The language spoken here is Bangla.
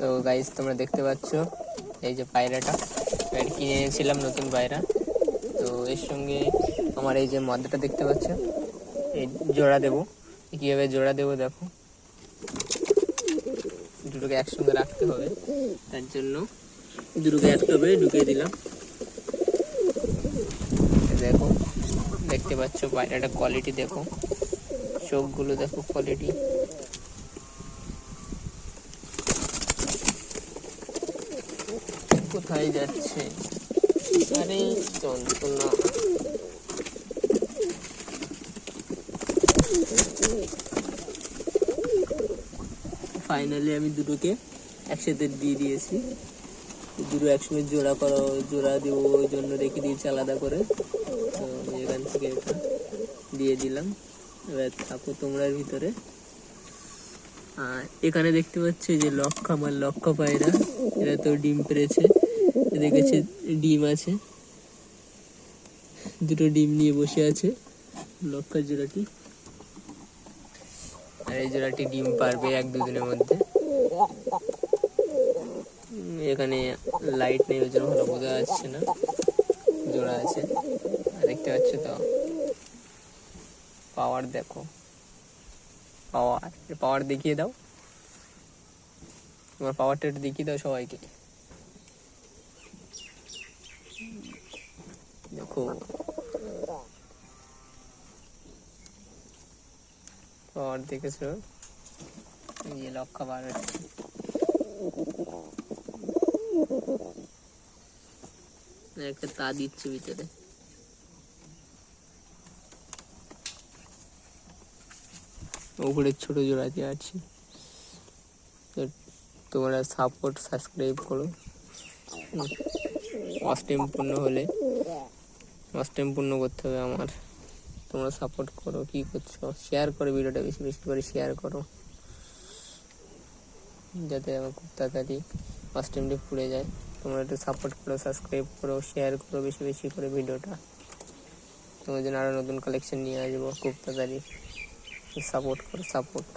তো গাইস তোমরা দেখতে পাচ্ছ এই যে পায়রাটা কিনে এনেছিলাম, নতুন পায়রা। তো এর সঙ্গে আমার এই যে মদ্দাটা দেখতে পাচ্ছ, এই জোড়া দেবো। কীভাবে জোড়া দেবো দেখো, দুটোকে একসঙ্গে রাখতে হবে, তার জন্য দুটোকে একভাবে ঢুকিয়ে দিলাম। দেখো দেখতে পাচ্ছ পায়রাটা কোয়ালিটি দেখো, চোখগুলো দেখো কোয়ালিটি। কোথায় যাচ্ছে? আরে যন্ত্রণা। ফাইনালি আমি দুটোকে একসাথে দিয়ে দিয়েছি। দুটো একসঙ্গে জোড়া দেবো ওই জন্য রেখে দিয়েছি আলাদা করে। তো এখান থেকে এটা দিয়ে দিলাম। এবার থাকো তোমরা ভিতরে। এখানে দেখতে পাচ্ছি যে আমার লক্ষা পায়রা, এরা তো ডিম পেড়েছে, দেখেছে ডিম আছে, দুটো ডিম নিয়ে বসে আছে লক্ষার জোড়াটি। আর এই জোড়াটি ডিম পারবে 1-2 দিনের মধ্যে। এখানে লাইট নেই ওই জন্য ভালো বোঝা যাচ্ছে না, জোড়া আছে দেখতে পাচ্ছ তো। পাওয়ার দেখো, পাওয়ার দেখিয়ে দাও, তোমার পাওয়ারটা একটু দেখিয়ে দাও সবাইকে। দেখো পাওয়ার দেখেছো, এই লক্ষা বার হচ্ছে। একটা তা দিচ্ছে ভিতরে। উপরে ছোট জোড়াতে আছে। তোমরা সাপোর্ট সাবস্ক্রাইব করো। অস্টেম পূর্ণ করতে হবে আমার, তোমরা সাপোর্ট করো। কি করছো? শেয়ার করো ভিডিওটা, বেশি বেশি করে শেয়ার করো, যাতে আমার খুব তাড়াতাড়ি অস্টেমটি পুড়ে যায়। তোমরা একটু সাপোর্ট করো, সাবস্ক্রাইব করো, শেয়ার করো বেশি বেশি করে ভিডিওটা। তোমার জন্য আরও নতুন কালেকশন নিয়ে আসবো খুব তাড়াতাড়ি। সাপোর্ট করো, সাপোর্ট।